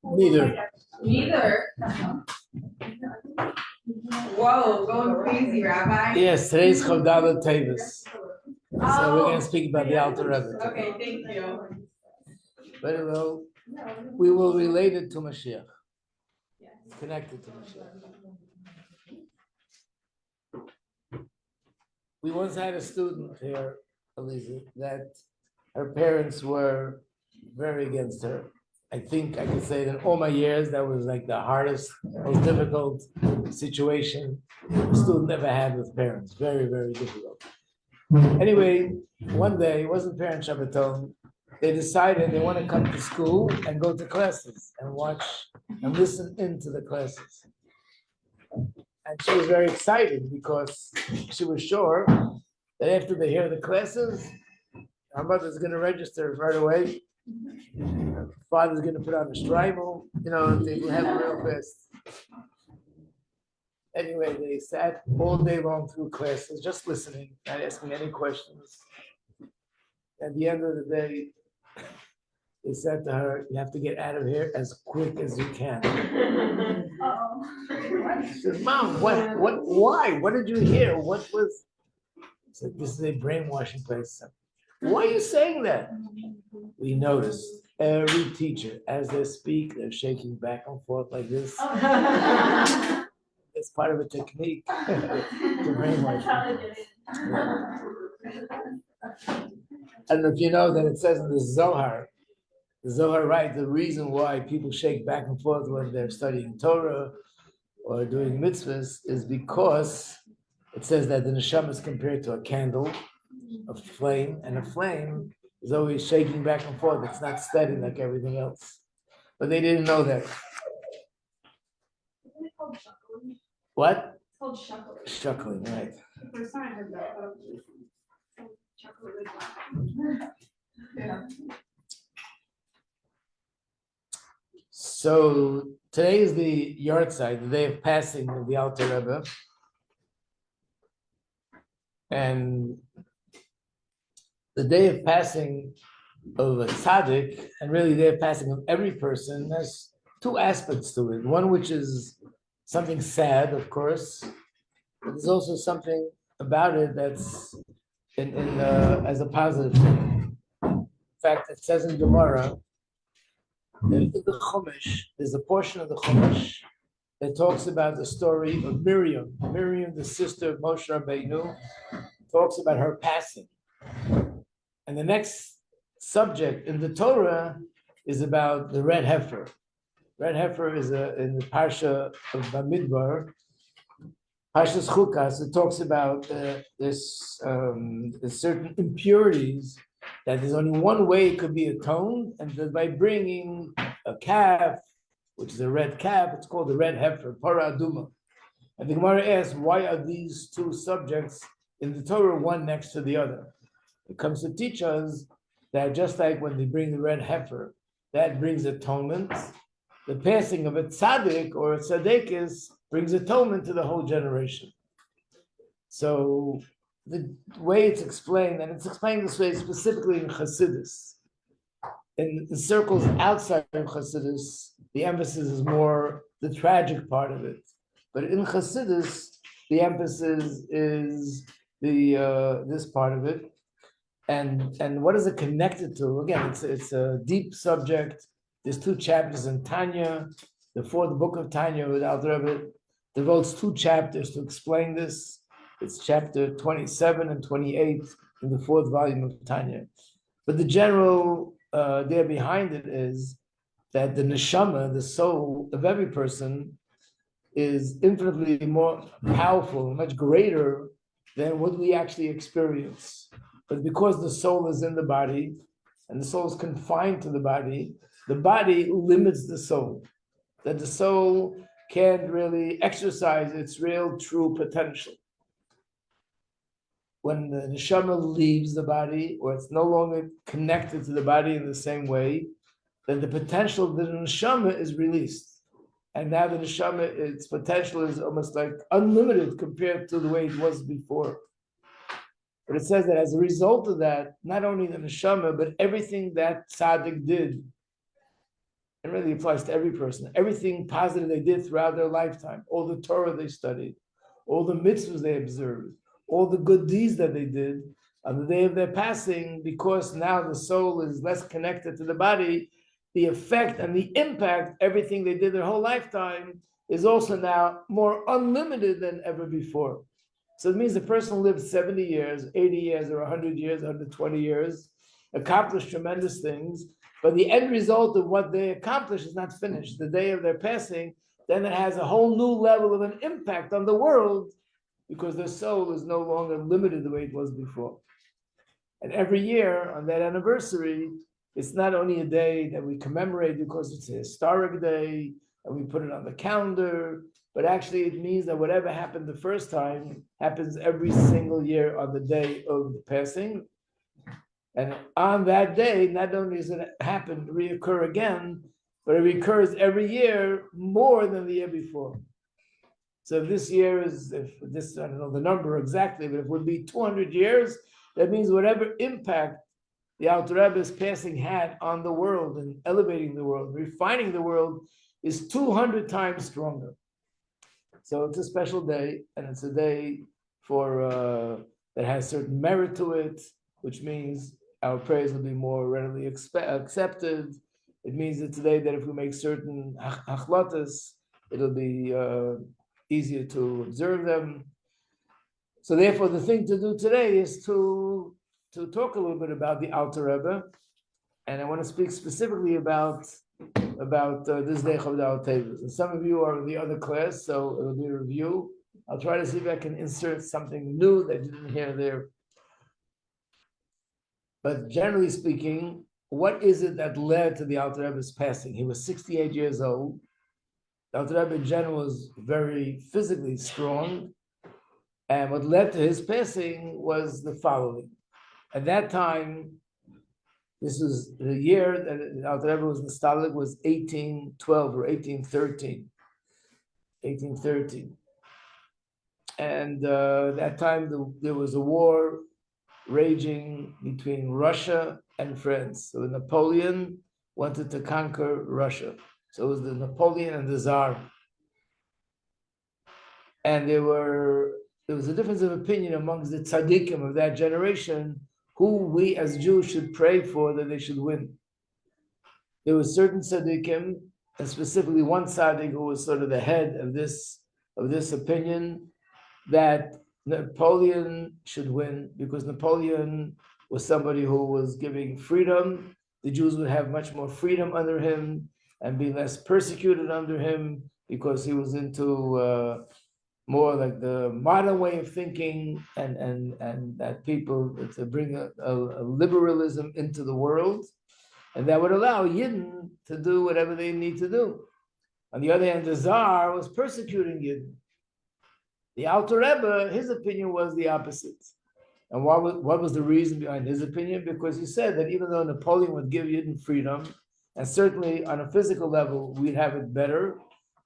Neither. Neither. Whoa, going crazy, Rabbi. Yes, today's Chavdala Teves. Oh. So we're going to speak about the Alter Rebbe. Okay, thank you. Very well. We will relate it to Mashiach. It's connected to Mashiach. We once had a student here, Elisa, that her parents were very against her. I think I could say that in all my years, that was like the hardest, most difficult situation a student ever had with parents. Very, very difficult. Anyway, one day, it wasn't parent Shabbaton, they decided they want to come to school and go to classes and watch and listen into the classes. And she was very excited because she was sure that after they hear the classes, her mother's going to register right away. Her father's going to put on a strival, they will have it real fast. Anyway, they sat all day long through classes, just listening, not asking any questions. At the end of the day, they said to her, "You have to get out of here as quick as you can." She said, "Mom, what, why? What did you hear? What was?" She said, "This is a brainwashing place." "Why are you saying that?" We noticed every teacher, as they speak, they're shaking back and forth like this. It's part of a technique to brainwash. I don't know if you know that it says in the Zohar writes the reason why people shake back and forth when they're studying Torah or doing mitzvahs is because it says that the neshama is compared to a candle, a flame, and a flame is always shaking back and forth. It's not steady like everything else. But they didn't know that. What? It's called shuckling. Shuckling, right. The first time I heard that, chuckling. Yeah. So today is the yahrzeit, the day of passing of the Alter Rebbe. And the day of passing of a tzaddik, and really the day of passing of every person, has two aspects to it. One which is something sad, of course, but there's also something about it that's as a positive thing. In fact, it says in Gemara, in the Chumash, there's a portion of the Chumash that talks about the story of Miriam. Miriam, the sister of Moshe Rabbeinu, talks about her passing. And the next subject in the Torah is about the red heifer. Red heifer is in the Parsha of Bamidbar, Parshas Chukas. It talks about this certain impurities that there's only one way it could be atoned, and that by bringing a calf, which is a red calf, it's called the red heifer, Parah Aduma. And the Gemara asks, why are these two subjects in the Torah one next to the other? It comes to teach us that just like when they bring the red heifer, that brings atonement. The passing of a tzaddik or a tzaddikis brings atonement to the whole generation. So the way it's explained, and it's explained this way specifically in Chassidus. In the circles outside of Chassidus, the emphasis is more the tragic part of it. But in Chassidus, the emphasis is this part of it. And what is it connected to? Again, it's a deep subject. There's two chapters in Tanya. The book of Tanya with Alter Rebbe devotes two chapters to explain this. It's chapter 27 and 28 in the fourth volume of Tanya. But the general idea behind it is that the neshama, the soul of every person, is infinitely more powerful, much greater than what we actually experience. But because the soul is in the body, and the soul is confined to the body limits the soul. That the soul can't really exercise its real, true potential. When the neshama leaves the body, or it's no longer connected to the body in the same way, then the potential of the neshama is released. And now the neshama, its potential is almost like unlimited compared to the way it was before. But it says that as a result of that, not only the neshama, but everything that tzaddik did It really applies to every person. Everything positive they did throughout their lifetime, all the Torah they studied, all the mitzvahs they observed, all the good deeds that they did on the day of their passing, because now the soul is less connected to the body, the effect and the impact, everything they did their whole lifetime, is also now more unlimited than ever before. So it means the person lived 70 years, 80 years, or 100 years, 120 years, accomplished tremendous things, but the end result of what they accomplished is not finished. The day of their passing, then it has a whole new level of an impact on the world because their soul is no longer limited the way it was before. And every year on that anniversary, it's not only a day that we commemorate because it's a historic day and we put it on the calendar, but actually it means that whatever happened the first time happens every single year on the day of the passing. And on that day, not only does it happen, reoccur again, but it recurs every year more than the year before. So if this year is, if this, I don't know the number exactly, but if it would be 200 years, that means whatever impact the Alter Rebbe's passing had on the world and elevating the world, refining the world, is 200 times stronger. So it's a special day, and it's a day for that has certain merit to it, which means our prayers will be more readily accepted. It means that today that if we make certain hachlatas, it'll be easier to observe them. So therefore, the thing to do today is to talk a little bit about the Alter Rebbe, and I want to speak specifically about this day of the Teves. And some of you are in the other class, so it'll be a review. I'll try to see if I can insert something new that you didn't hear there. But generally speaking, what is it that led to the Alter Rebbe's passing? He was 68 years old. The Alter Rebbe in general was very physically strong. And what led to his passing was the following. At that time, this was the year that the Alter Rebbe was nostalgic, was 1812 or 1813. 1813. And that time there was a war raging between Russia and France. So Napoleon wanted to conquer Russia. So it was the Napoleon and the Tsar. And there was a difference of opinion amongst the tzaddikim of that generation, who we as Jews should pray for that they should win. There were certain tzaddikim, and specifically one tzaddik who was sort of the head of this opinion, that Napoleon should win because Napoleon was somebody who was giving freedom. The Jews would have much more freedom under him and be less persecuted under him because he was into more like the modern way of thinking and that people to bring a liberalism into the world, and that would allow Yidden to do whatever they need to do. On the other hand, the Tsar was persecuting Yidden. The Alter Rebbe, his opinion was the opposite. And what was the reason behind his opinion? Because he said that even though Napoleon would give Yidden freedom, and certainly on a physical level, we'd have it better,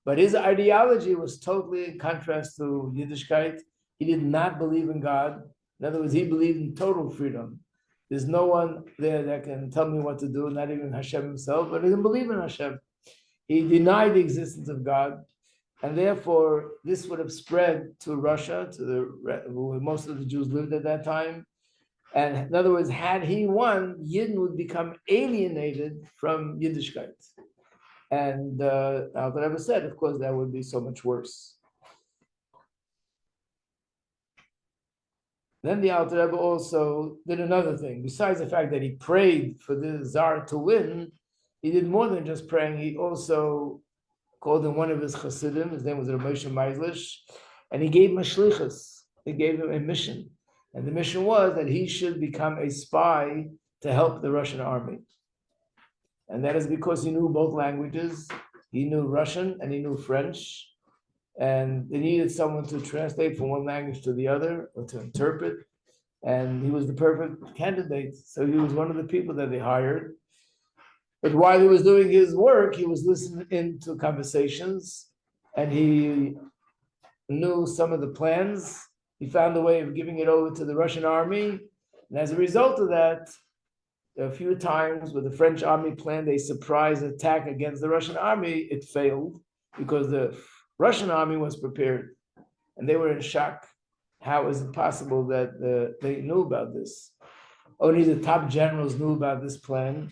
but his ideology was totally in contrast to Yiddishkeit. He did not believe in God. In other words, he believed in total freedom. There's no one there that can tell me what to do, not even Hashem himself, but he didn't believe in Hashem. He denied the existence of God. And therefore, this would have spread to Russia, where most of the Jews lived at that time. And in other words, had he won, Yidden would become alienated from Yiddishkeit. And Alter Rebbe said, of course, that would be so much worse. Then the Alter Rebbe also did another thing. Besides the fact that he prayed for the Tsar to win, he did more than just praying. He also called in one of his Chassidim. His name was Rabbi Majeski, and he gave him a shlichus. He gave him a mission. And the mission was that he should become a spy to help the Russian army. And that is because he knew both languages. He knew Russian and he knew French. And they needed someone to translate from one language to the other or to interpret. And he was the perfect candidate. So he was one of the people that they hired. But while he was doing his work, he was listening into conversations and he knew some of the plans. He found a way of giving it over to the Russian army. And as a result of that, a few times where the French army planned a surprise attack against the Russian army, it failed because the Russian army was prepared and they were in shock. How is it possible that they knew about this? Only the top generals knew about this plan.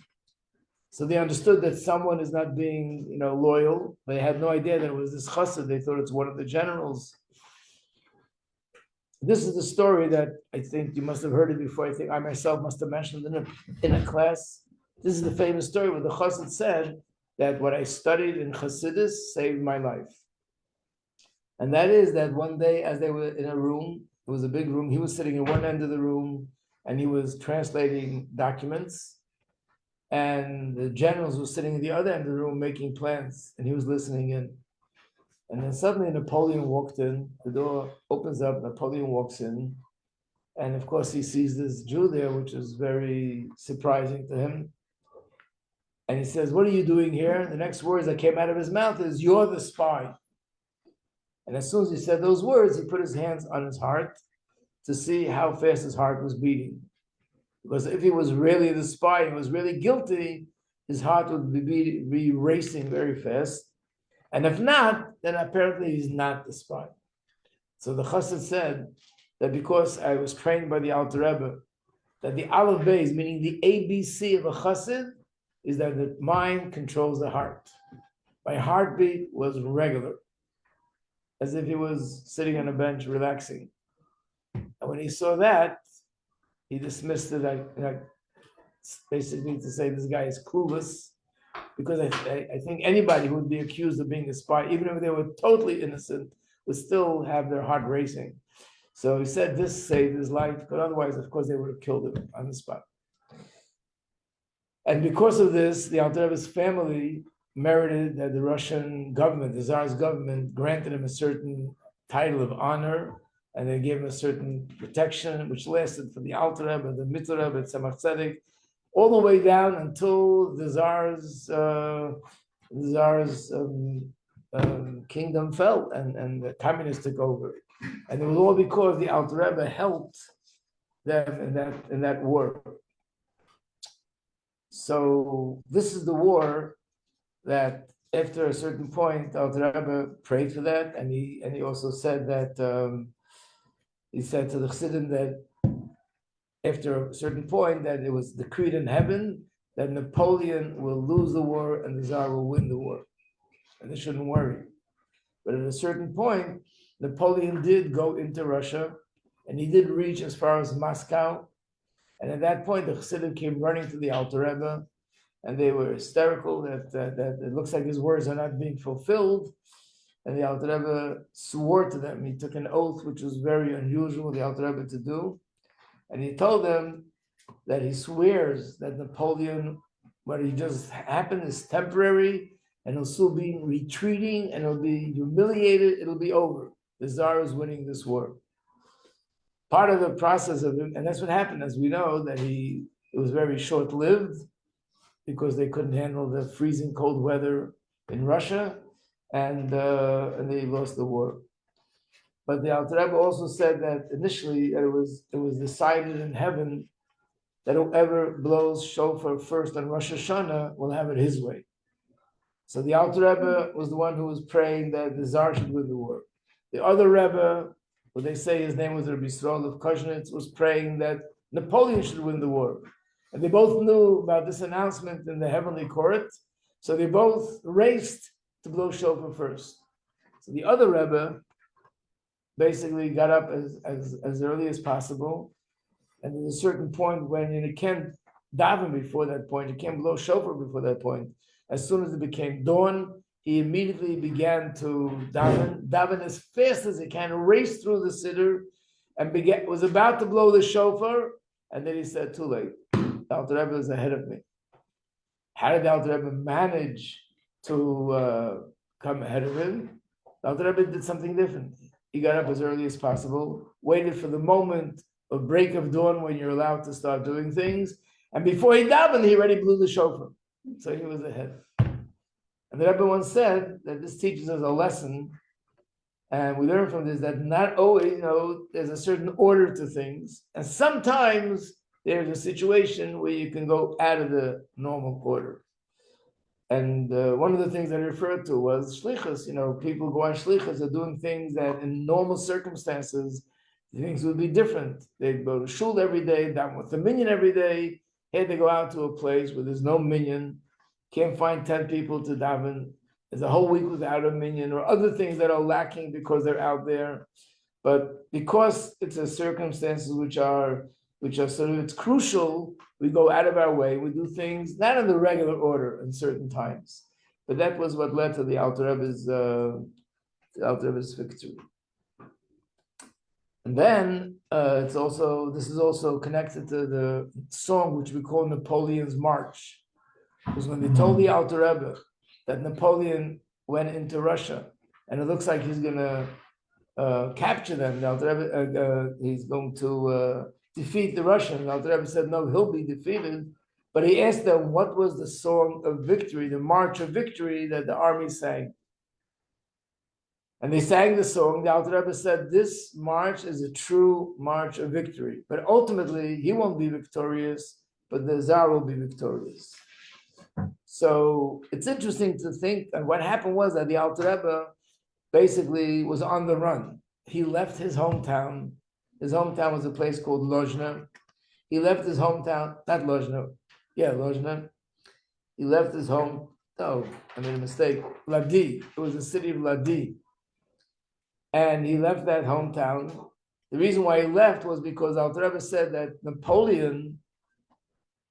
So they understood that someone is not being, loyal. They had no idea that it was this chassid. They thought it's one of the generals. This is the story that I think you must have heard it before. I think I myself must have mentioned in a class. This is the famous story where the chassid said that what I studied in Chassidus saved my life. And that is that one day, as they were in a room, it was a big room, he was sitting in one end of the room and he was translating documents. And the generals were sitting at the other end of the room making plans, and he was listening in. And then suddenly Napoleon walked in, the door opens up, Napoleon walks in, and of course he sees this Jew there, which is very surprising to him. And he says, "What are you doing here?" The next words that came out of his mouth is, "You're the spy." And as soon as he said those words, he put his hands on his heart to see how fast his heart was beating. Because if he was really the spy, he was really guilty, his heart would be racing very fast. And if not, then apparently he's not the spy. So the chassid said that because I was trained by the Alter Rebbe, that the Aleph Beis, meaning the ABC of a chassid, is that the mind controls the heart. My heartbeat was regular, as if he was sitting on a bench relaxing. And when he saw that, he dismissed it, basically to say this guy is clueless, because I think anybody who would be accused of being a spy, even if they were totally innocent, would still have their heart racing. So he said this saved his life, but otherwise, of course, they would have killed him on the spot. And because of this, the Alter Rebbe's family merited that the Russian government, the Tsar's government, granted him a certain title of honor, and they gave him a certain protection, which lasted for the Alter Rebbe, the Mitzvah Rebbe, Tzemach Tzedek, all the way down until the Tsar's kingdom fell and the communists took over. And it was all because the Alter Rebbe helped them in that war. So this is the war that after a certain point, the Alter Rebbe prayed for that, and he also said that he said to the Chassidim that after a certain point that it was decreed in heaven that Napoleon will lose the war and the Tsar will win the war, and they shouldn't worry. But at a certain point, Napoleon did go into Russia, and he did reach as far as Moscow. And at that point, the Chassidim came running to the Alter Rebbe, and they were hysterical that it looks like his words are not being fulfilled. And the Alter Rebbe swore to them. He took an oath, which was very unusual for the Alter Rebbe to do. And he told them that he swears that Napoleon, what he just happened is temporary, and he'll still be retreating, and he'll be humiliated, it'll be over. The Tsar is winning this war. Part of the process of him, and that's what happened, as we know, that it was very short-lived, because they couldn't handle the freezing cold weather in Russia, and they lost the war. But the Alter Rebbe also said that initially that it was decided in heaven that whoever blows shofar first on Rosh Hashanah will have it his way. So the Alter Rebbe was the one who was praying that the Tsar should win the war. The other Rebbe, what they say his name was Rabbi Yisrael of Kozhnitz, was praying that Napoleon should win the war. And they both knew about this announcement in the heavenly court, so they both raced to blow shofar first. So the other Rebbe basically got up as early as possible, and there's a certain point when you can't daven before that point, you can't blow shofar before that point. As soon as it became dawn, he immediately began to daven as fast as he can, race through the siddur, and was about to blow the shofar, and then he said, "Too late. The Alter Rebbe is ahead of me." How did the Alter Rebbe manage to come ahead of him? The Alter Rebbe did something different. He got up as early as possible, waited for the moment of break of dawn when you're allowed to start doing things, and before he davened, he already blew the shofar. So he was ahead. And the Rebbe once said that this teaches us a lesson, and we learn from this that not always, there's a certain order to things, and sometimes there's a situation where you can go out of the normal order. And one of the things I referred to was shlichus. People go on shlichus are doing things that in normal circumstances, things would be different. They'd go to shul every day, down with the minyan every day. Here they go out to a place where there's no minyan, can't find 10 people to daven. There's a whole week without a minyan, or other things that are lacking because they're out there. But because it's a circumstances which are sort of, it's crucial, we go out of our way, we do things not in the regular order in certain times. But that was what led to the Alter Rebbe's victory. And then this is also connected to the song which we call Napoleon's March. Because when they told the Alter Rebbe that Napoleon went into Russia, and it looks like he's going to capture them, the Alter Rebbe, he's going to defeat the Russians. The Alter Rebbe said, no, he'll be defeated. But he asked them, what was the song of victory, the march of victory that the army sang? And they sang the song. The Alter Rebbe said, this march is a true march of victory. But ultimately, he won't be victorious, but the Tsar will be victorious. So it's interesting to think, and what happened was that the Alter Rebbe basically was on the run. He left his hometown. His hometown was a place called Lozhna. He left his hometown, not Lozhna, Lozhna. He left his home, I made a mistake, Ladi. It was the city of Ladi. And he left that hometown. The reason why he left was because Alter Rebbe said that Napoleon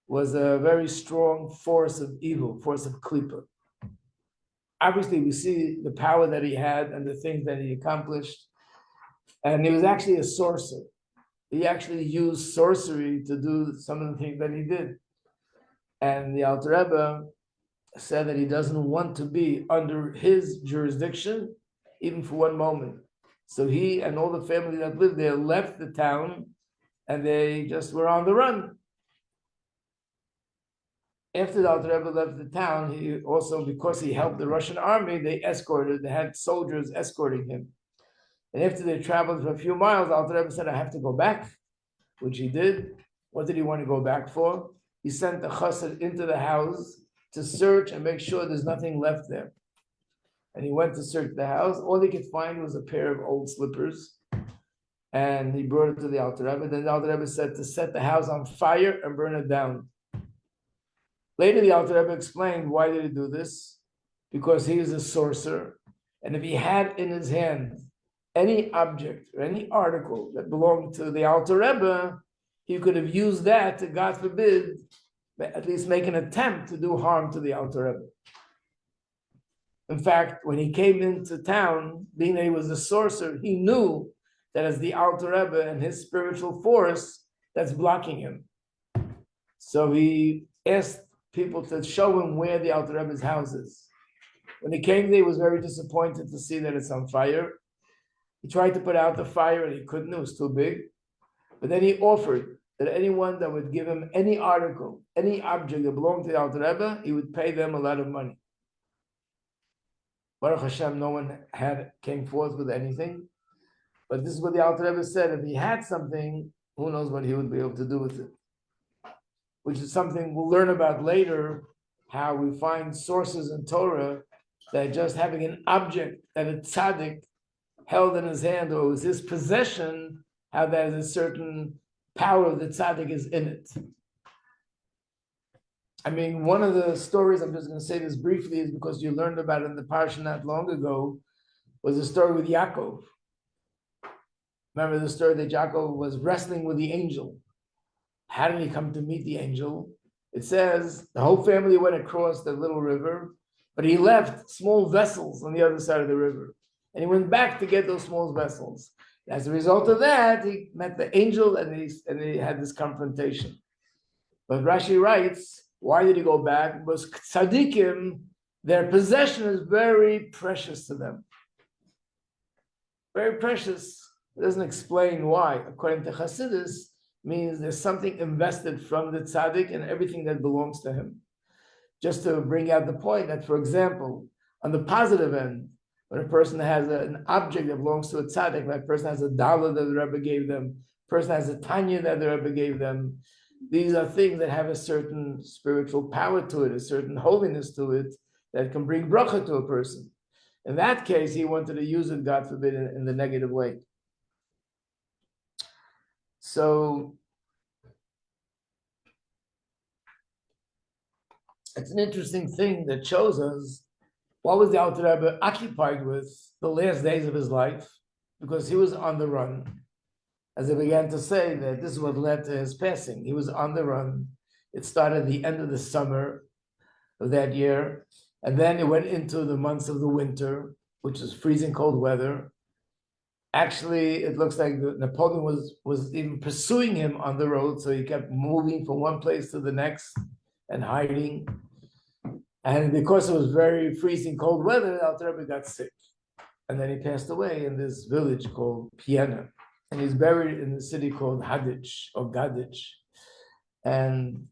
was a very strong force of evil, force of klipa. Obviously, we see the power that he had and the things that he accomplished. And he was actually a sorcerer. He actually used sorcery to do some of the things that he did. And the Alter Rebbe said that he doesn't want to be under his jurisdiction, even for one moment. So he and all the family that lived there left the town, and they just were on the run. After the Alter Rebbe left the town, he also, because he helped the Russian army, they had soldiers escorting him. And after they traveled for a few miles, Alter Rebbe said, I have to go back, which he did. What did he want to go back for? He sent the chassid into the house to search and make sure there's nothing left there. And he went to search the house. All he could find was a pair of old slippers. And he brought it to the Alter Rebbe. Then the Alter Rebbe said to set the house on fire and burn it down. Later, the Alter Rebbe explained why did he do this? Because he is a sorcerer. And if he had in his hand any object or any article that belonged to the Alter Rebbe, he could have used that to, God forbid, at least make an attempt to do harm to the Alter Rebbe. In fact, when he came into town, being that he was a sorcerer, he knew that as the Alter Rebbe and his spiritual force that's blocking him. So he asked people to show him where the Alter Rebbe's house is. When he came there, he was very disappointed to see that it's on fire. He tried to put out the fire and he couldn't, it was too big. But then he offered that anyone that would give him any article, any object that belonged to the Alter Rebbe, he would pay them a lot of money. Baruch Hashem, no one came forth with anything. But this is what the Alter Rebbe said. If he had something, who knows what he would be able to do with it. Which is something we'll learn about later, how we find sources in Torah that just having an object that a tzaddik held in his hand or was his possession, how there's a certain power of the tzaddik is in it. I mean, one of the stories, I'm just going to say this briefly, is because you learned about it in the parsha not long ago, was the story with Yaakov. Remember the story that Yaakov was wrestling with the angel. How did he come to meet the angel? It says the whole family went across the little river, but he left small vessels on the other side of the river. And he went back to get those small vessels. As a result of that, he met the angel and they had this confrontation. But Rashi writes, why did he go back? Because tzaddikim, their possession is very precious to them. Very precious. It doesn't explain why. According to Chassidus, means there's something invested from the tzaddik and everything that belongs to him. Just to bring out the point that, for example, on the positive end, when a person has an object that belongs to a tzaddik, like a person has a dollar that the Rebbe gave them, a person has a tanya that the Rebbe gave them, These are things that have a certain spiritual power to it, a certain holiness to it, that can bring bracha to a person. In that case, he wanted to use it, God forbid, in the negative way. So it's an interesting thing that shows us what was the Alter Rebbe occupied with the last days of his life, because he was on the run. As I began to say, that this is what led to his passing. He was on the run. It started at the end of the summer of that year, and then it went into the months of the winter, which is freezing cold weather. Actually, it looks like Napoleon was even pursuing him on the road, so he kept moving from one place to the next and hiding. And because it was very freezing cold weather, Alter Rebbe got sick. And then he passed away in this village called Piena. And he's buried in the city called Hadich or Gadich. And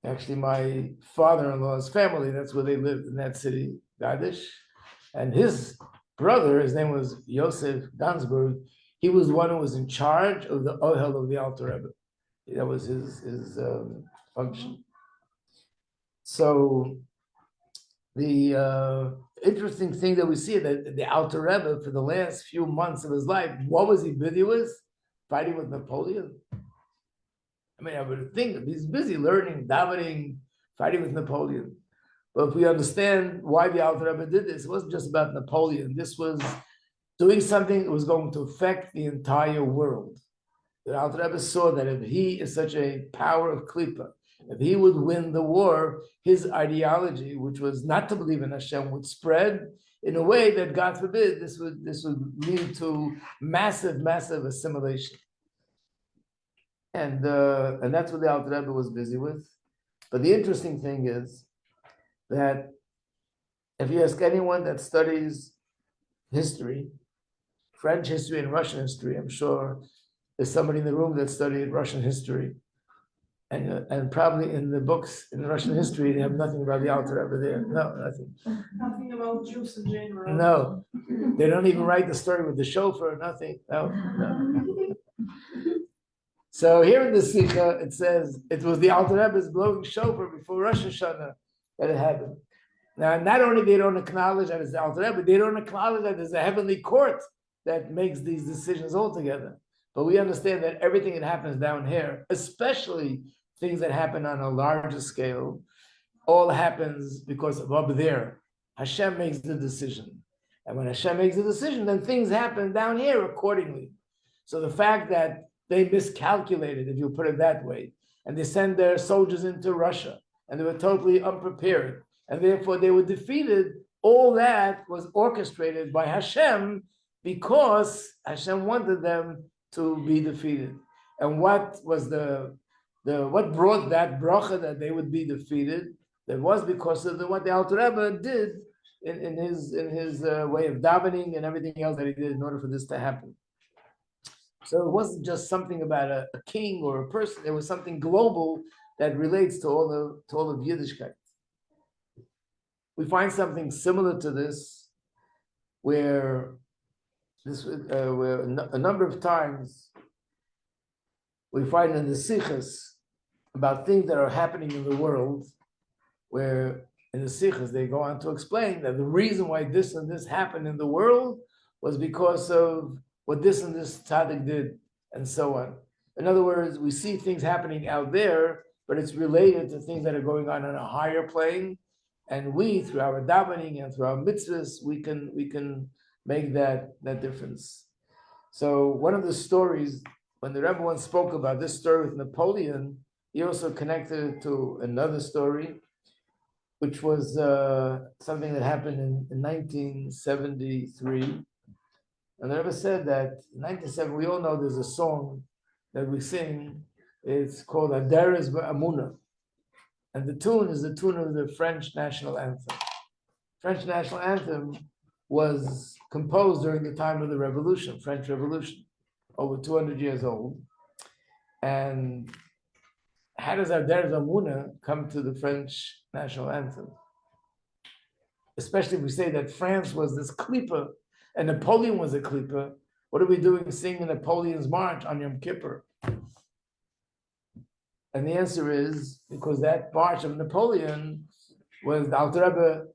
actually my father-in-law's family, that's where they lived, in that city, Gadich. And his brother, his name was Yosef Dansberg, he was the one who was in charge of the Ohel of the Alter Rebbe. That was his function. So the interesting thing that we see that the Alter Rebbe, for the last few months of his life, what was he busy with? Fighting with Napoleon. I mean, I would think that he's busy learning, davening, fighting with Napoleon. But if we understand why the Alter Rebbe did this, it wasn't just about Napoleon. This was doing something that was going to affect the entire world. The Alter Rebbe saw that if he is such a power of Klippa, if he would win the war, his ideology, which was not to believe in Hashem, would spread in a way that, God forbid, this would lead to massive assimilation. And that's what the Alter Rebbe was busy with. But the interesting thing is that if you ask anyone that studies history, French history and Russian history, I'm sure there's somebody in the room that studied Russian history. And probably in the books in Russian history, they have nothing about the Alter Rebbe there. No, nothing. Nothing about Jews in general. No, they don't even write the story with the shofar. Nothing. No. So here in the Sikha, it says it was the Alter Rebbe's blowing shofar before Rosh Hashanah that it happened. Now, not only they don't acknowledge that it's the Alter Rebbe, they don't acknowledge that there's a heavenly court that makes these decisions altogether. But we understand that everything that happens down here, especially things that happen on a larger scale, all happens because of up there. Hashem makes the decision. And when Hashem makes the decision, then things happen down here accordingly. So the fact that they miscalculated, if you put it that way, and they sent their soldiers into Russia, and they were totally unprepared, and therefore they were defeated, all that was orchestrated by Hashem because Hashem wanted them to be defeated. And what was what brought that bracha that they would be defeated? That was because of what the Alter Rebbe did in his way of davening and everything else that he did in order for this to happen. So it wasn't just something about a king or a person. It was something global that relates to all of Yiddishkeit. We find something similar to this, where a number of times we find in the Sikhs about things that are happening in the world, where in the Sikhs they go on to explain that the reason why this and this happened in the world was because of what this and this tzaddik did, and so on. In other words, we see things happening out there, but it's related to things that are going on a higher plane, and we, through our davening and through our mitzvahs, we can make that difference. So one of the stories, when the Rebbe once spoke about this story with Napoleon, he also connected it to another story, which was something that happened in 1973. And the Rebbe said that in 1970, we all know there's a song that we sing. It's called Aderes Ba'amuna. And the tune is the tune of the French national anthem. French national anthem was composed during the time of the Revolution, French Revolution, over 200 years old. And how does Aderes Ba'amuna come to the French national anthem? Especially if we say that France was this klipa and Napoleon was a klipa. What are we doing singing Napoleon's march on Yom Kippur? And the answer is because that march of Napoleon was the Alter Rebbe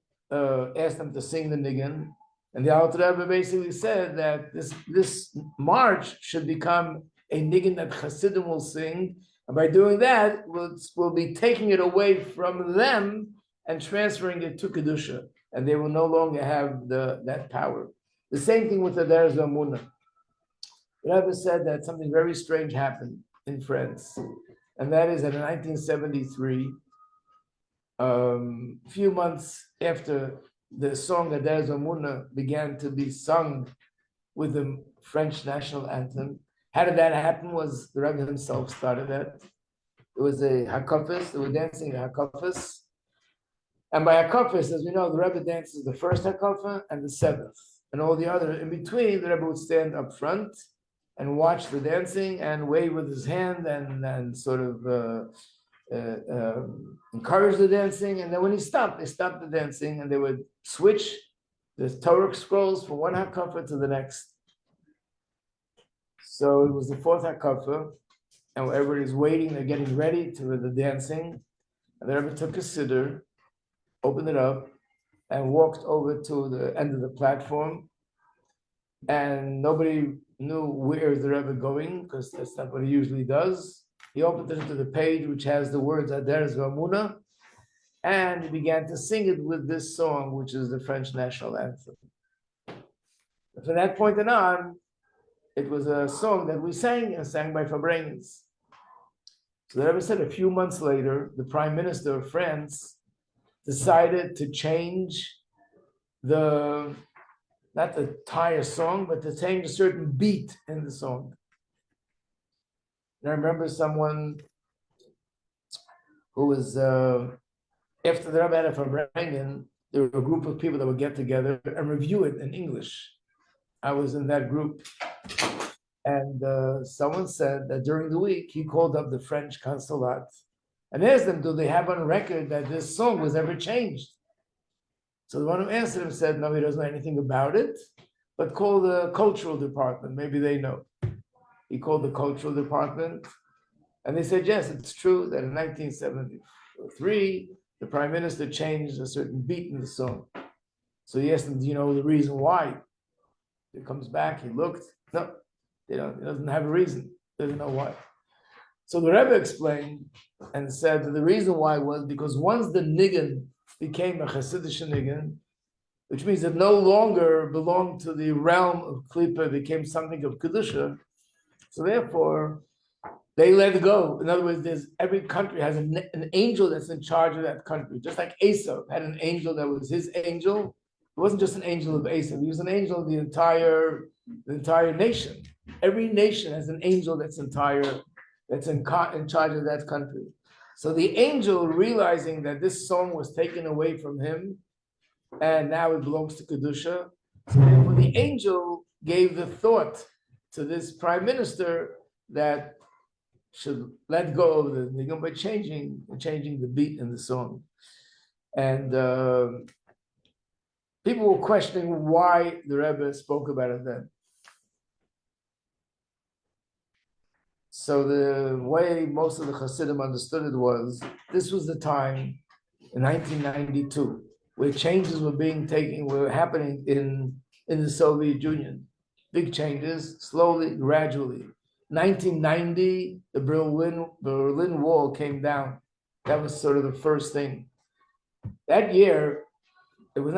asked them to sing the niggin, and the Alter Rebbe basically said that this march should become a niggin that Hasidim will sing, and by doing that, we'll be taking it away from them and transferring it to Kedusha, and they will no longer have that power. The same thing with the Derez Amuna. The Rebbe said that something very strange happened in France, and that is that in 1973, a few months after the song Derez Amuna began to be sung with the French national anthem. How did that happen? Was the Rebbe himself started that. It was a hakafis, they were dancing a hakafis. And by hakafis, as we know, the Rebbe dances the first hakafa and the seventh. And all the other, in between, the Rebbe would stand up front and watch the dancing and wave with his hand and sort of encourage the dancing. And then when he stopped, they stopped the dancing and they would switch the Torah scrolls from one hakafa to the next. So it was the fourth hakafa, and everybody's waiting, they're getting ready to the dancing. And the Rebbe took a siddur, opened it up, and walked over to the end of the platform. And nobody knew where the Rebbe going, because that's not what he usually does. He opened it to the page which has the words Derez Amuna, and he began to sing it with this song, which is the French national anthem. From that point on, it was a song that we sang and sang by Fabrenis. So the Rebbe said a few months later, the Prime Minister of France decided to change not the entire song, but to change a certain beat in the song. And I remember someone who was, after the Rebbe had a Fabrengen, there were a group of people that would get together and review it in English. I was in that group. And someone said that during the week, he called up the French consulate and asked them, do they have on record that this song was ever changed? So the one who answered him said, no, he doesn't know anything about it, but call the cultural department, maybe they know. He called the cultural department, and they said, yes, it's true that in 1973, the Prime Minister changed a certain beat in the song. So he asked them, do you know the reason why? He comes back, he looked, no. He doesn't have a reason. Doesn't know why. So the Rebbe explained and said that the reason why was because once the niggin became a Hasidic niggin, which means it no longer belonged to the realm of Klippa, became something of Kedusha. So therefore, they let go. In other words, every country has an angel that's in charge of that country. Just like Esau had an angel that was his angel. It wasn't just an angel of Esau. He was an angel of the entire nation. Every nation has an angel that's in charge of that country. So the angel, realizing that this song was taken away from him, and now it belongs to Kedusha, so therefore the angel gave the thought to this prime minister that should let go of the niggin by changing the beat in the song. And people were questioning why the Rebbe spoke about it then. So the way most of the Hasidim understood it was, this was the time in 1992 where changes were happening in the Soviet Union. Big changes, slowly, gradually. 1990, the Berlin Wall came down. That was sort of the first thing. That year, it was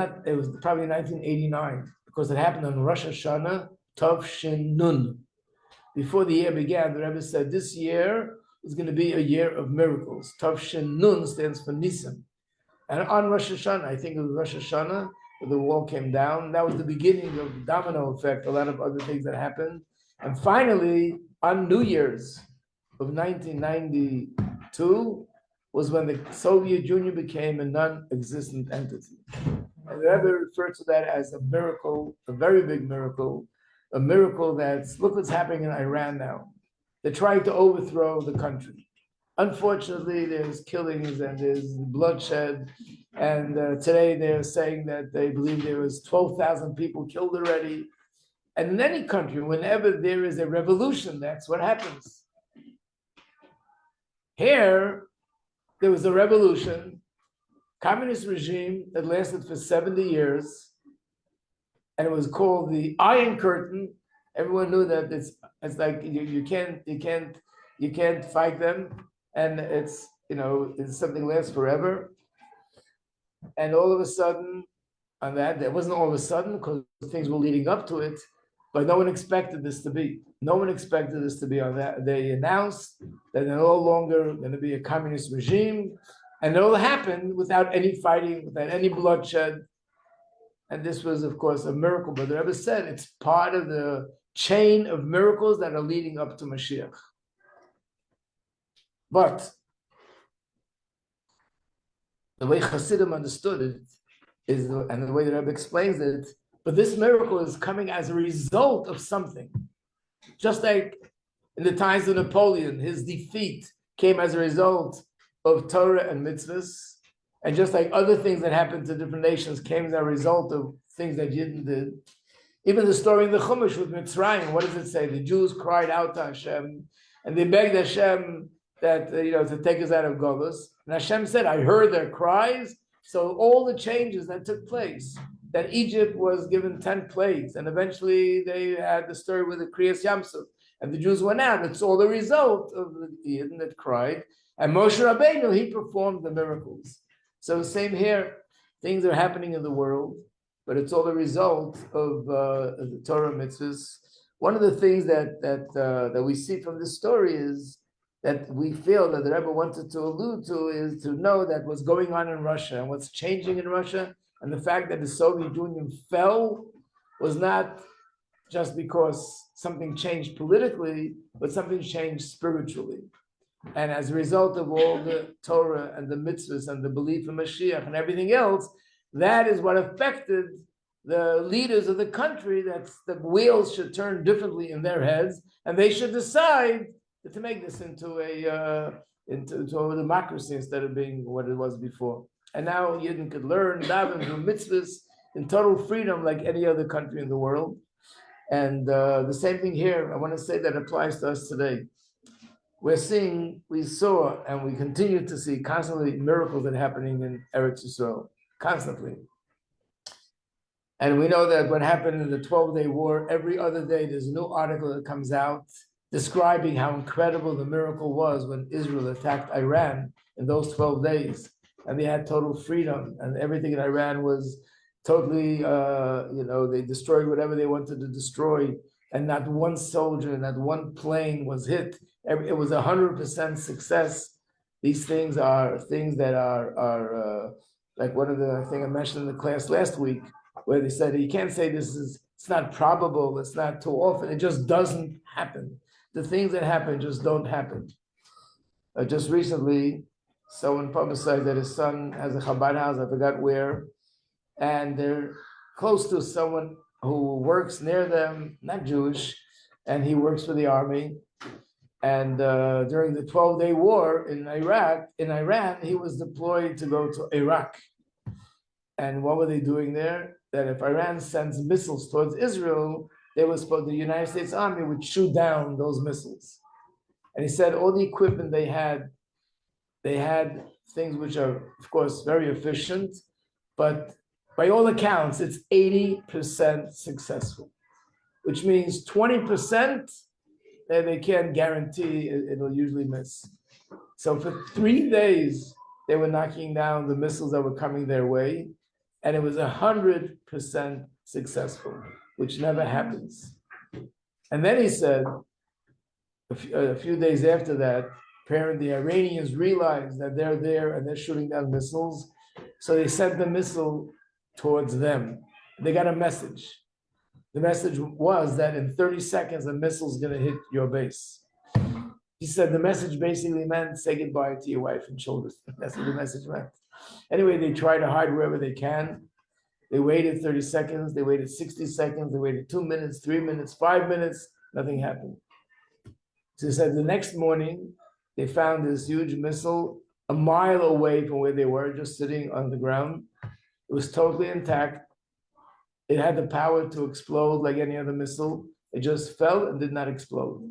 probably 1989, because it happened on Rosh Hashanah, Tov Shin Nun. Before the year began, the Rebbe said, this year is going to be a year of miracles. Tov Shin Nun stands for Nisan. And on Rosh Hashanah, I think it was Rosh Hashanah, the wall came down. That was the beginning of the domino effect, a lot of other things that happened. And finally, on New Year's of 1992, was when the Soviet Union became a non-existent entity. And the Rebbe referred to that as a miracle, a very big miracle, a miracle that's, look what's happening in Iran now. They're trying to overthrow the country. Unfortunately, there's killings and there's bloodshed. And today they're saying that they believe there was 12,000 people killed already. And in any country, whenever there is a revolution, that's what happens. Here, there was a revolution, communist regime that lasted for 70 years, and it was called the Iron Curtain. Everyone knew that it's like you can't fight them, and it's something lasts forever. And all of a sudden, on that, it wasn't all of a sudden because things were leading up to it, but no one expected this to be. No one expected this to be on that. They announced that they're no longer going to be a communist regime, and it all happened without any fighting, without any bloodshed. And this was, of course, a miracle. But the Rebbe said it's part of the chain of miracles that are leading up to Mashiach. But the way Hasidim understood it is, and the way the Rebbe explains it, but this miracle is coming as a result of something. Just like in the times of Napoleon, his defeat came as a result of Torah and mitzvahs. And just like other things that happened to different nations came as a result of things that Yidden did. Even the story in the Chumash with Mitzrayim, what does it say? The Jews cried out to Hashem, and they begged Hashem that, to take us out of Golus. And Hashem said, I heard their cries. So all the changes that took place, that Egypt was given 10 plagues, and eventually they had the story with the Kriyas Yamsuf, and the Jews went out. It's all the result of the Yidden that cried. And Moshe Rabbeinu, he performed the miracles. So same here, things are happening in the world, but it's all the result of the Torah mitzvahs. One of the things that we see from this story is that we feel that the Rebbe wanted to allude to is to know that what's going on in Russia and what's changing in Russia, and the fact that the Soviet Union fell was not just because something changed politically, but something changed spiritually. And as a result of all the Torah and the mitzvahs and the belief in Mashiach and everything else, that is what affected the leaders of the country, that the wheels should turn differently in their heads, and they should decide to make this into a democracy instead of being what it was before. And now Yidden could learn, daven, do mitzvahs in total freedom like any other country in the world. And the same thing here, I want to say that applies to us today. We saw, and we continue to see constantly miracles that are happening in Eretz Yisrael, constantly. And we know that what happened in the 12-day war, every other day there's a new article that comes out describing how incredible the miracle was when Israel attacked Iran in those 12 days. And they had total freedom, and everything in Iran was totally, they destroyed whatever they wanted to destroy, and not one soldier, not one plane was hit. It was 100% success. These things are things that are like one of the things I mentioned in the class last week, where they said you can't say it's not probable, it's not too often, it just doesn't happen. The things that happen just don't happen. Just recently, someone publicized that his son has a Chabad house, I forgot where, and they're close to someone who works near them, not Jewish, and he works for the army. And during the 12-day war in Iran, he was deployed to go to Iraq. And what were they doing there? That if Iran sends missiles towards Israel, the United States Army would shoot down those missiles. And he said all the equipment they had things which are, of course, very efficient, but by all accounts, it's 80% successful, which means 20% they can't guarantee it'll usually miss. So for 3 days, they were knocking down the missiles that were coming their way, and it was 100% successful, which never happens. And then he said, a few days after that, apparently the Iranians realized that they're there and they're shooting down missiles, so they sent the missile towards them. They got a message. The message was that in 30 seconds, a missile is going to hit your base. He said the message basically meant say goodbye to your wife and children. That's what the message meant. Anyway, they try to hide wherever they can. They waited 30 seconds. They waited 60 seconds. They waited 2 minutes, 3 minutes, 5 minutes. Nothing happened. So he said the next morning, they found this huge missile a mile away from where they were, just sitting on the ground. It was totally intact. It had the power to explode like any other missile. It just fell and did not explode.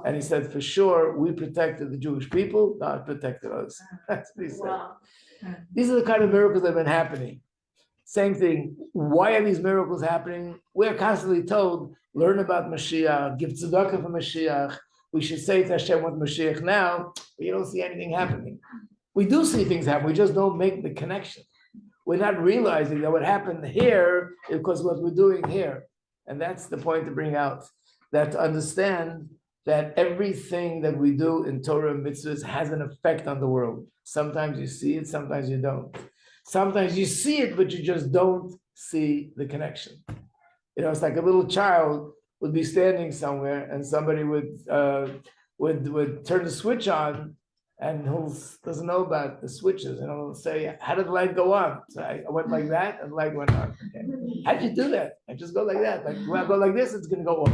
And he said, for sure, we protected the Jewish people, God protected us. That's what he said. Wow. These are the kind of miracles that have been happening. Same thing. Why are these miracles happening? We're constantly told, learn about Mashiach, give tzedakah for Mashiach. We should say to Hashem with Mashiach now, but you don't see anything happening. We do see things happen, we just don't make the connection. We're not realizing that what happened here is because of what we're doing here. And that's the point to bring out, that to understand that everything that we do in Torah and mitzvahs has an effect on the world. Sometimes you see it, sometimes you don't. Sometimes you see it, but you just don't see the connection. You know, it's like a little child would be standing somewhere and somebody would turn the switch on, and who doesn't know about the switches, and he'll say, how did the light go on? So I went like that, and the light went on. Okay. How'd you do that? I just go like that. Like when I go like this, it's gonna go off.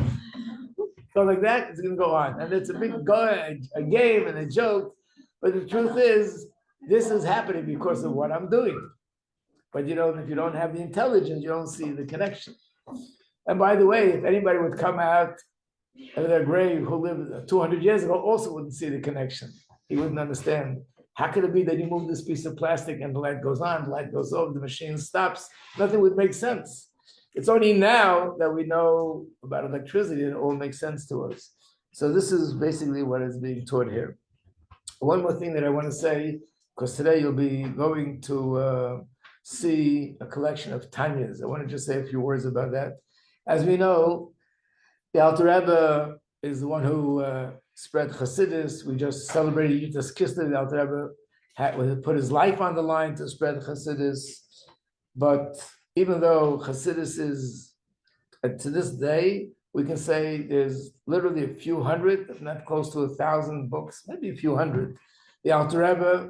Go like that, it's gonna go on. And it's a big a game and a joke, but the truth is, this is happening because of what I'm doing. But if you don't have the intelligence, you don't see the connection. And by the way, if anybody would come out of their grave who lived 200 years ago, also wouldn't see the connection. He wouldn't understand. How could it be that you move this piece of plastic and the light goes on, the light goes off, the machine stops? Nothing would make sense. It's only now that we know about electricity that it all makes sense to us. So this is basically what is being taught here. One more thing that I want to say, because today you'll be going to see a collection of Tanyas. I want to just say a few words about that. As we know, the Alter Rebbe is the one who spread Chassidus. We just celebrated Yutas Kislev. The Alter Rebbe had put his life on the line to spread Chassidus. But even though Chassidus is, to this day, we can say there's literally a few hundred, if not close to 1,000 books, maybe a few hundred. The Alter Rebbe,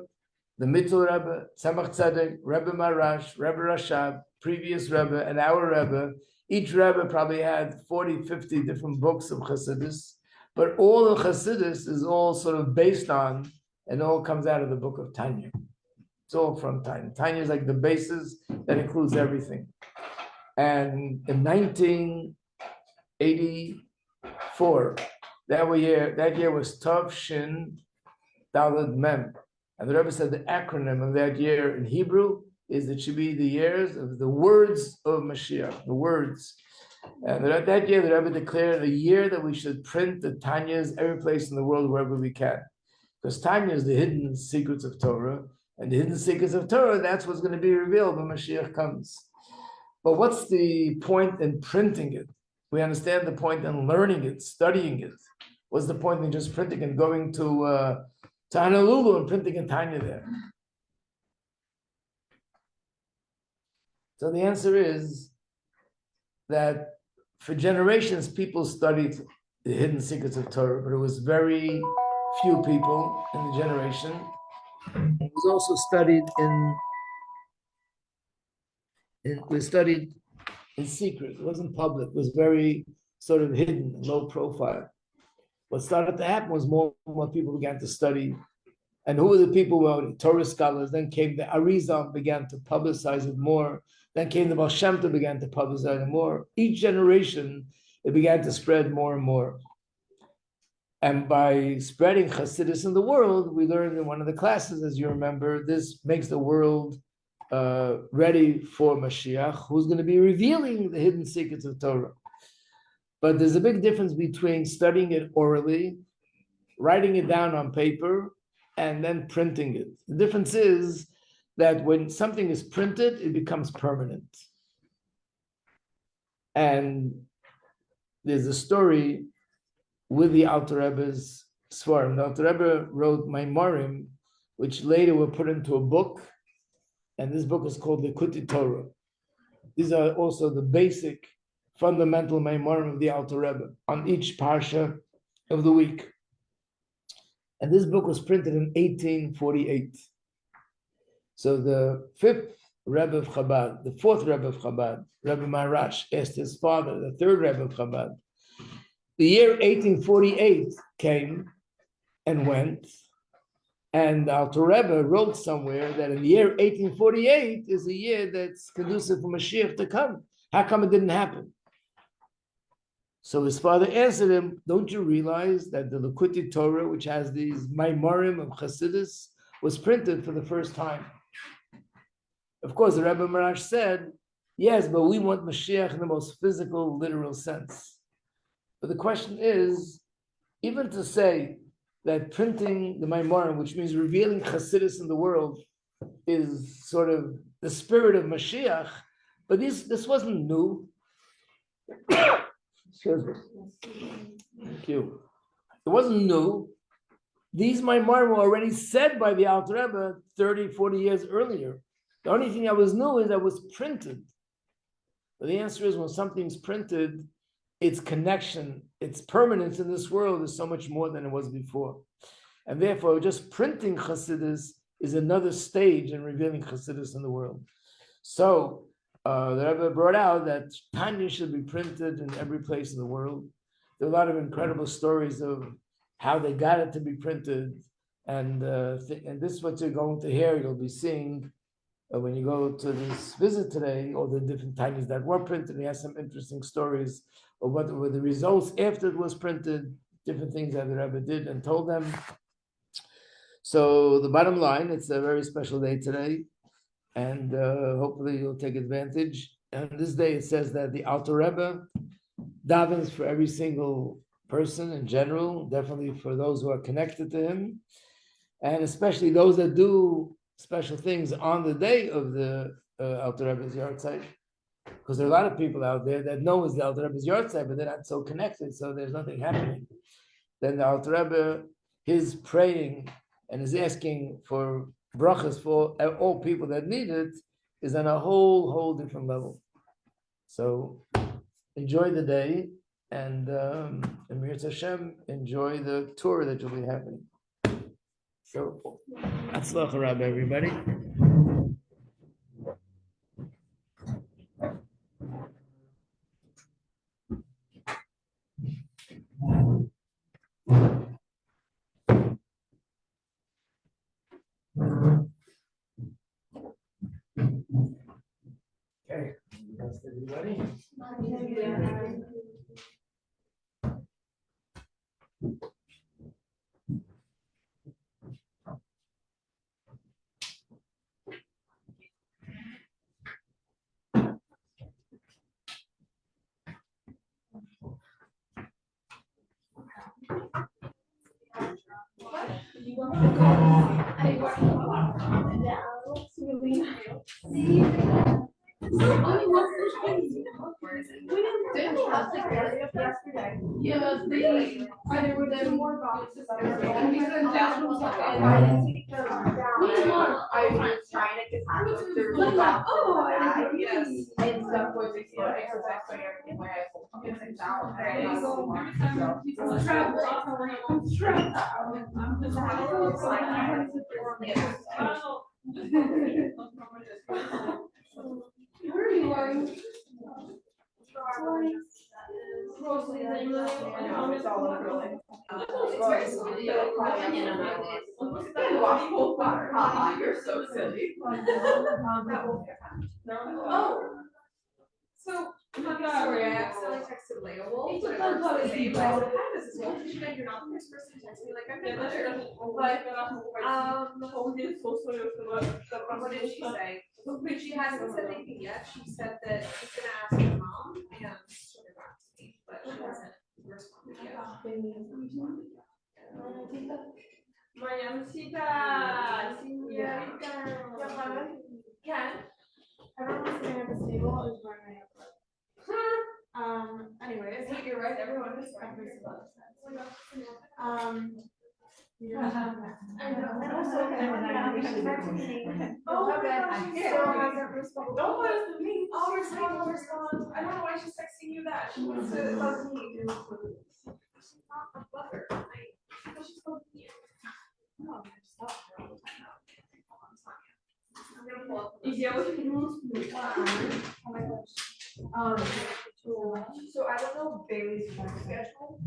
the Mittel Rebbe, Tzemach Tzedek, Rebbe Marash, Rebbe Rashab, previous Rebbe, and our Rebbe. Each Rebbe probably had 40, 50 different books of Chassidus, but all of Chassidus is all sort of based on, and all comes out of the book of Tanya. It's all from Tanya. Tanya is like the basis that includes everything. And in 1984, that year was Tov Shin Daled Mem. And the Rebbe said the acronym of that year in Hebrew is it should be the years of the words of Mashiach, the words. And that year the Rebbe declared a year that we should print the Tanyas every place in the world wherever we can. Because Tanya is the hidden secrets of Torah, and the hidden secrets of Torah, that's what's going to be revealed when Mashiach comes. But what's the point in printing it? We understand the point in learning it, studying it. What's the point in just printing and going to Honolulu and printing in Tanya there? So the answer is that for generations, people studied the hidden secrets of Torah, but it was very few people in the generation. It was also studied in secret. It wasn't public. It was very sort of hidden, low profile. What started to happen was more and more people began to study. And who were the people? Well, the Torah scholars. Then came the Arizal, began to publicize it more. Then came the Baal Shem Tov, began to publicize it more. Each generation, it began to spread more and more. And by spreading Chassidus in the world, we learned in one of the classes, as you remember, this makes the world ready for Mashiach, who's going to be revealing the hidden secrets of Torah. But there's a big difference between studying it orally, writing it down on paper, and then printing it. The difference is that when something is printed, it becomes permanent. And there's a story with the Alter Rebbe's Svarim. The Alter Rebbe wrote Maimorim, which later were put into a book, and this book is called the Kuti Torah. These are also the basic, fundamental Maimorim of the Alter Rebbe on each parsha of the week. And this book was printed in 1848. So the fifth Rebbe of Chabad, the fourth Rebbe of Chabad, Rebbe Marash, asked his father, the third Rebbe of Chabad. The year 1848 came and went, and Alter Rebbe wrote somewhere that in the year 1848 is a year that's conducive for Mashiach to come. How come it didn't happen? So his father answered him, don't you realize that the Likutei Torah, which has these Maimorim of Chassidus, was printed for the first time? Of course, the Rebbe Marash said, yes, but we want Mashiach in the most physical, literal sense. But the question is, even to say that printing the Maimorim, which means revealing Chassidus in the world, is sort of the spirit of Mashiach, but this wasn't new. Excuse me. Thank you. It wasn't new. These Maimorim were already said by the Alter Rebbe 30, 40 years earlier. The only thing that was new is that it was printed. But the answer is when something's printed, its connection, its permanence in this world is so much more than it was before. And therefore, just printing Chassidus is another stage in revealing Chassidus in the world. So, the Rebbe brought out that Tanya should be printed in every place in the world. There are a lot of incredible stories of how they got it to be printed. And this is what you're going to hear. You'll be seeing when you go to this visit today, all the different Tanyas that were printed. He has some interesting stories of what were the results after it was printed, different things that the Rebbe did and told them. So the bottom line, it's a very special day today. And hopefully you'll take advantage. And this day it says that the Alter Rebbe davens for every single person in general, definitely for those who are connected to him, and especially those that do special things on the day of the Alter Rebbe's yahrzeit. Because there are a lot of people out there that know it's the Alter Rebbe's yahrzeit, but they're not so connected, so there's nothing happening. Then the Alter Rebbe, his praying and is asking for brachas for all people that need it is on a whole different level. So enjoy the day and Mir Hashem, enjoy the tour that you'll be having. So, Atzlacha Rabbi, everybody. Okay, that's everybody. Yeah, really. There were then more boxes. I was trying to get out of there. Oh, yes. And stuff was exercise for everything where I was down. Where are you going? You're so silly. Oh. So, sorry, I accidentally texted Layable, but it works the same. I said, hi, this is what you're not the first person to text me like I'm better. But what did she say? She hasn't said anything yet. She said that she's gonna ask her mom and she'll get back to me, but she hasn't responded yet. Mañancita, señorita. Ken? Everyone's sitting at the table is wearing anyways. You're right, everyone is right. You don't have that. I know. And also, Oh, my gosh, Don't listen to me. I'll respond. I don't know why she's texting you that. She wants to bug me. She's not a bugger. She's bugging you. No, I'm just stop her all the time now. I'm gonna pull up. Oh my gosh. So I don't know Bailey's work schedule.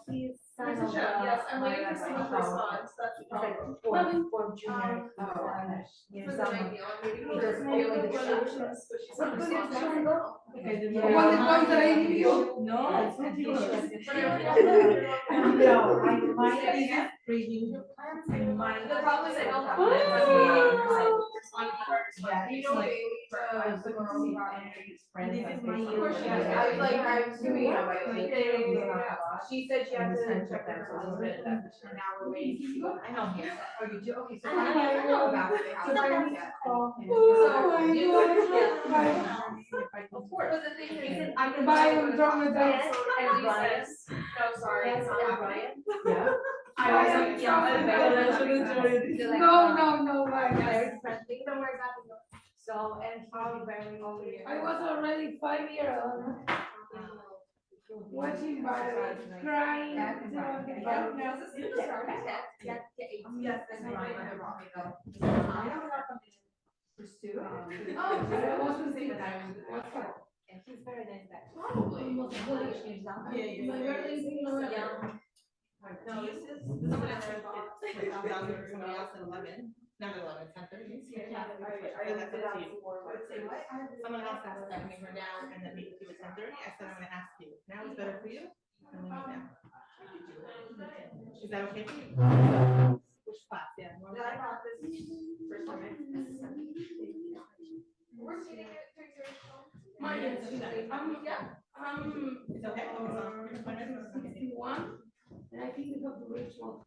He's sign of. Yes, I'm waiting for someone to respond, so that's the problem. For junior. For the ideal, I'm waiting for Just her. maybe Maybe the the questions. but she's What not was it? responding. Okay, the. The one that I give you. No, it's not yours. But I already know. No, I might Say it be again? reading. I might. The problem is I don't have it. I'm waiting for someone to respond first. Yeah, You it's know, like- Bailey, And this is my. Of course she usual- has. I was like, I'm assuming you know Like, Bailey. yeah. She said she had And to send check them with for her a little husband, bit. and now we're waiting to see what. I know here. Oh, you do? Okay, so. I know about it. They So haven't I need yet. to call. Oh my Yeah. Of course, but the thing is, I I can can buy buy them one from from the the bank. and Brian. says, no, sorry, it's not happening. Yeah. I was like, yeah, I No, right. Very friendly. Don't worry about it. So, and how very over here. I was already 5 years old, watching Barbie, crying. Back and back. to the Yeah. Barbie. No, this is the start of it. Yes, that's right. I don't know if I'm gonna pursue. Oh, But I wasn't thinking that. And he's very nice guy. Probably. Almost a village. My birthday is in November. No, this is someone else. Somebody else at 11, not 11, 10:30. Someone else asked that me for now and then meet with you at 10:30. I said, I'm gonna ask you. Now is better for you? And we meet now. Is that okay for you? Which class? Yeah. That I brought this first time. We're meeting at 3:30. Mine is, Yeah. It's okay. It's on. 61, and I think it's of the ritual.